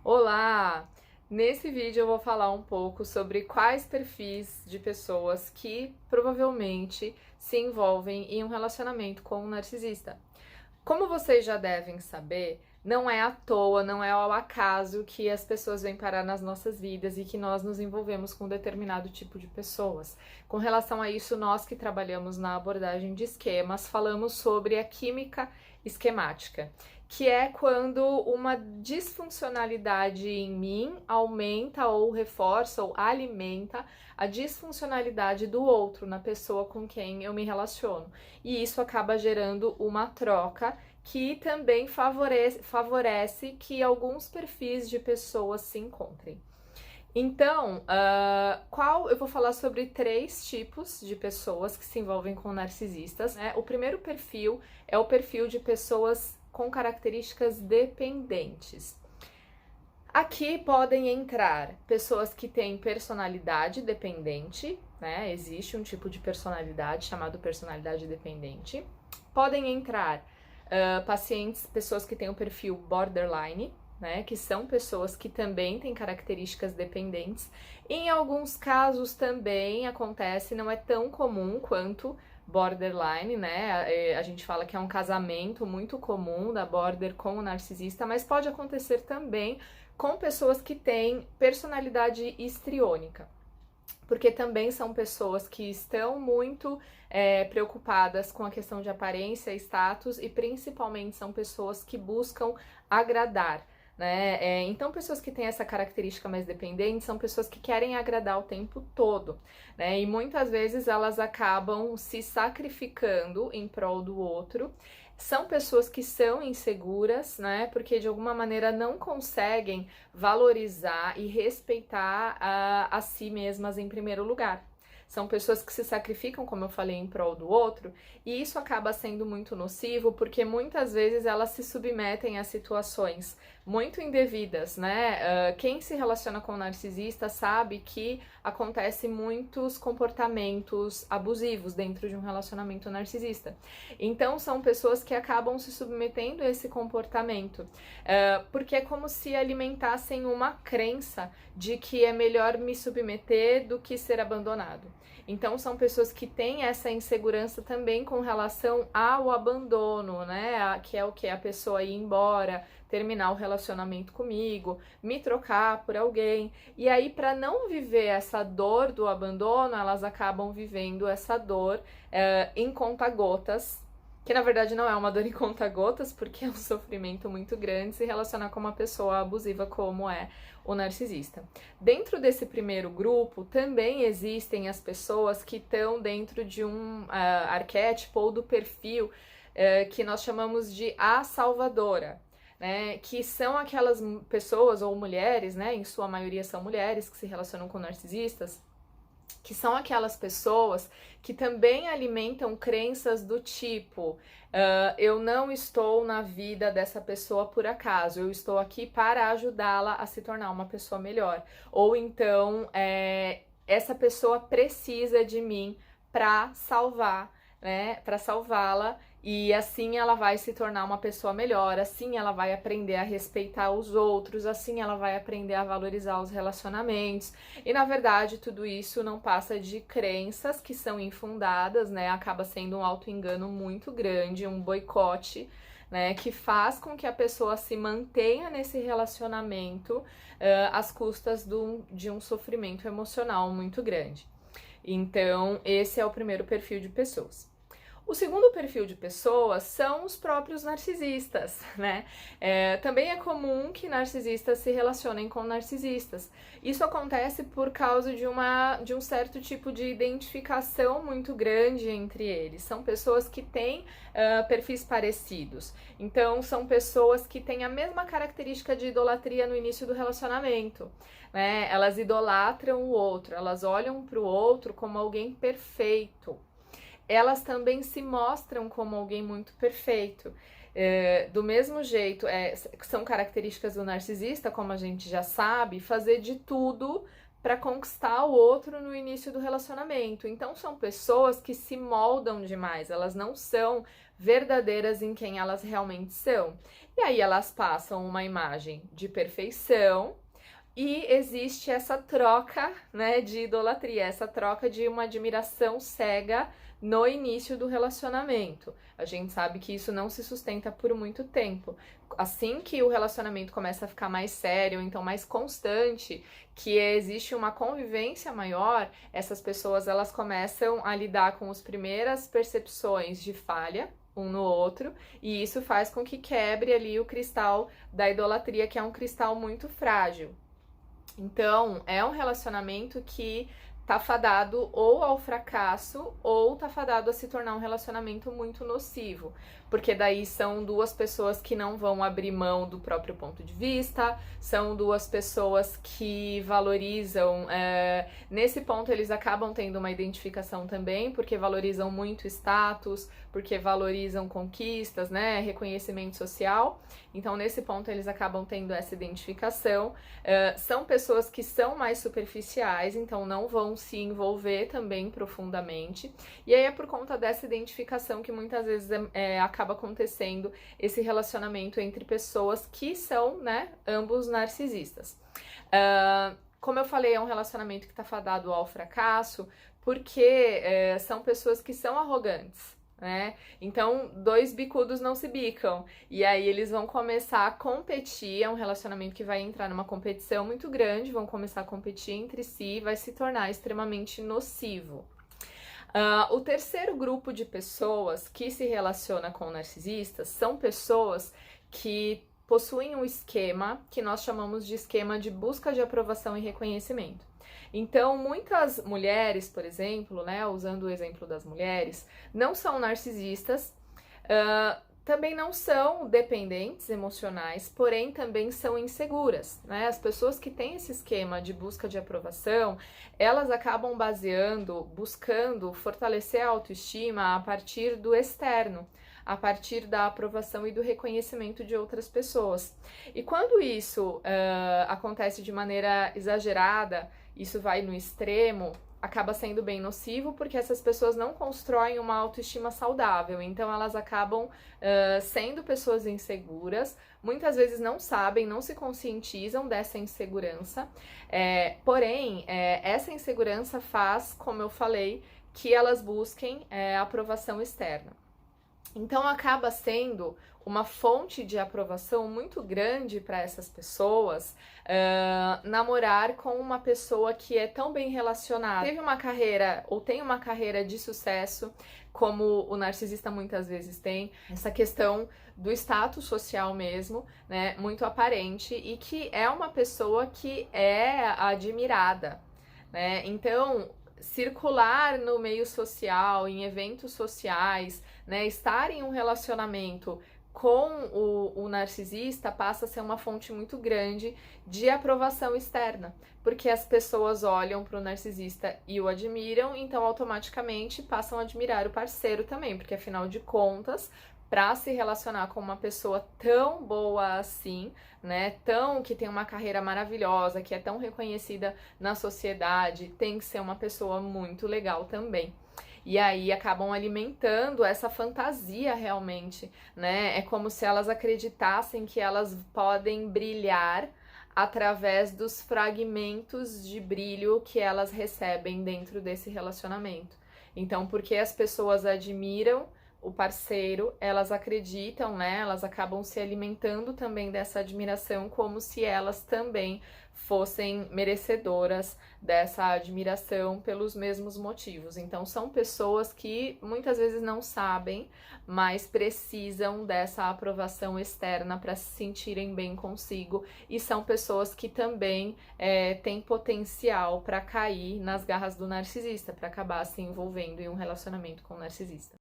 Olá! Nesse vídeo eu vou falar um pouco sobre quais perfis de pessoas que provavelmente se envolvem em um relacionamento com um narcisista. Como vocês já devem saber, não é à toa, não é ao acaso que as pessoas vêm parar nas nossas vidas e que nós nos envolvemos com determinado tipo de pessoas. Com relação a isso, nós que trabalhamos na abordagem de esquemas, falamos sobre a química esquemática, que é quando uma disfuncionalidade em mim aumenta ou reforça ou alimenta a disfuncionalidade do outro, na pessoa com quem eu me relaciono. E isso acaba gerando uma troca que também favorece que alguns perfis de pessoas se encontrem. Então, eu vou falar sobre 3 tipos de pessoas que se envolvem com narcisistas, né? O primeiro perfil é o perfil de pessoas com características dependentes. Aqui podem entrar pessoas que têm personalidade dependente, né? Existe um tipo de personalidade chamado personalidade dependente. Podem entrar pessoas que têm o perfil borderline, né? Que são pessoas que também têm características dependentes. Em alguns casos também acontece, não é tão comum quanto borderline, né? A gente fala que é um casamento muito comum da border com o narcisista, mas pode acontecer também com pessoas que têm personalidade histriônica, porque também são pessoas que estão muito preocupadas com a questão de aparência, status, e principalmente são pessoas que buscam agradar, né? Então, pessoas que têm essa característica mais dependente são pessoas que querem agradar o tempo todo, né? E muitas vezes elas acabam se sacrificando em prol do outro. São pessoas que são inseguras, né? Porque de alguma maneira não conseguem valorizar e respeitar a si mesmas em primeiro lugar. São pessoas que se sacrificam, como eu falei, em prol do outro, e isso acaba sendo muito nocivo porque muitas vezes elas se submetem a situações muito indevidas, né? Quem se relaciona com um narcisista sabe que acontece muitos comportamentos abusivos dentro de um relacionamento narcisista. Então são pessoas que acabam se submetendo a esse comportamento, porque é como se alimentassem uma crença de que é melhor me submeter do que ser abandonado. Então são pessoas que têm essa insegurança também com relação ao abandono, né? Que é o que? A pessoa ir embora, terminar o relacionamento comigo, me trocar por alguém. E aí, para não viver essa dor do abandono, elas acabam vivendo essa dor em conta-gotas, que na verdade não é uma dor em conta-gotas, porque é um sofrimento muito grande se relacionar com uma pessoa abusiva como é o narcisista. Dentro desse primeiro grupo, também existem as pessoas que estão dentro de um arquétipo ou do perfil que nós chamamos de a salvadora, né, que são aquelas pessoas ou mulheres, né, em sua maioria são mulheres que se relacionam com narcisistas, que são aquelas pessoas que também alimentam crenças do tipo eu não estou na vida dessa pessoa por acaso, eu estou aqui para ajudá-la a se tornar uma pessoa melhor. Ou então, essa pessoa precisa de mim para salvar, né, para salvá-la, e assim ela vai se tornar uma pessoa melhor, assim ela vai aprender a respeitar os outros, assim ela vai aprender a valorizar os relacionamentos. E na verdade tudo isso não passa de crenças que são infundadas, né? Acaba sendo um auto-engano muito grande, um boicote, né, que faz com que a pessoa se mantenha nesse relacionamento às custas de um sofrimento emocional muito grande. Então, esse é o primeiro perfil de pessoas. O segundo perfil de pessoas são os próprios narcisistas, né? Também é comum que narcisistas se relacionem com narcisistas. Isso acontece por causa de um certo tipo de identificação muito grande entre eles. São pessoas que têm perfis parecidos. Então, são pessoas que têm a mesma característica de idolatria no início do relacionamento, né? Elas idolatram o outro, elas olham para o outro como alguém perfeito. Elas também se mostram como alguém muito perfeito. Do mesmo jeito, são características do narcisista, como a gente já sabe, fazer de tudo para conquistar o outro no início do relacionamento. Então são pessoas que se moldam demais, elas não são verdadeiras em quem elas realmente são. E aí elas passam uma imagem de perfeição e existe essa troca, né, de idolatria, essa troca de uma admiração cega no início do relacionamento. A gente sabe que isso não se sustenta por muito tempo. Assim que o relacionamento começa a ficar mais sério, então mais constante, que existe uma convivência maior, essas pessoas elas começam a lidar com as primeiras percepções de falha um no outro, e isso faz com que quebre ali o cristal da idolatria, que é um cristal muito frágil. Então, é um relacionamento que tá fadado ou ao fracasso ou tá fadado a se tornar um relacionamento muito nocivo, porque daí são duas pessoas que não vão abrir mão do próprio ponto de vista, são duas pessoas que valorizam, nesse ponto eles acabam tendo uma identificação também, porque valorizam muito status, porque valorizam conquistas, né, reconhecimento social, então nesse ponto eles acabam tendo essa identificação. São pessoas que são mais superficiais, então não vão se envolver também profundamente, e aí é por conta dessa identificação que muitas vezes acaba acontecendo esse relacionamento entre pessoas que são, né, ambos narcisistas. Como eu falei, é um relacionamento que está fadado ao fracasso, porque são pessoas que são arrogantes, né? Então, dois bicudos não se bicam. E aí eles vão começar a competir, é um relacionamento que vai entrar numa competição muito grande, vão começar a competir entre si e vai se tornar extremamente nocivo. O terceiro grupo de pessoas que se relaciona com narcisistas são pessoas que possuem um esquema que nós chamamos de esquema de busca de aprovação e reconhecimento. Então, muitas mulheres, por exemplo, né, usando o exemplo das mulheres, não são narcisistas, também não são dependentes emocionais, porém também são inseguras, né? As pessoas que têm esse esquema de busca de aprovação, elas acabam buscando fortalecer a autoestima a partir do externo, a partir da aprovação e do reconhecimento de outras pessoas. E quando isso acontece de maneira exagerada, isso vai no extremo, acaba sendo bem nocivo, porque essas pessoas não constroem uma autoestima saudável, então elas acabam sendo pessoas inseguras, muitas vezes não sabem, não se conscientizam dessa insegurança, porém, essa insegurança faz, como eu falei, que elas busquem aprovação externa. Então acaba sendo uma fonte de aprovação muito grande para essas pessoas namorar com uma pessoa que é tão bem relacionada, teve uma carreira ou tem uma carreira de sucesso, como o narcisista muitas vezes tem, essa questão do status social mesmo, né, muito aparente, e que é uma pessoa que é admirada, né? Então, circular no meio social, em eventos sociais, né, estar em um relacionamento com o narcisista passa a ser uma fonte muito grande de aprovação externa, porque as pessoas olham para o narcisista e o admiram, então automaticamente passam a admirar o parceiro também, porque afinal de contas, para se relacionar com uma pessoa tão boa assim, né, que tem uma carreira maravilhosa, que é tão reconhecida na sociedade, tem que ser uma pessoa muito legal também. E aí acabam alimentando essa fantasia realmente, né? É como se elas acreditassem que elas podem brilhar através dos fragmentos de brilho que elas recebem dentro desse relacionamento. Então, porque as pessoas admiram o parceiro, elas acreditam, né? Elas acabam se alimentando também dessa admiração como se elas também fossem merecedoras dessa admiração pelos mesmos motivos. Então, são pessoas que muitas vezes não sabem, mas precisam dessa aprovação externa para se sentirem bem consigo, e são pessoas que também têm potencial para cair nas garras do narcisista, para acabar se envolvendo em um relacionamento com o narcisista.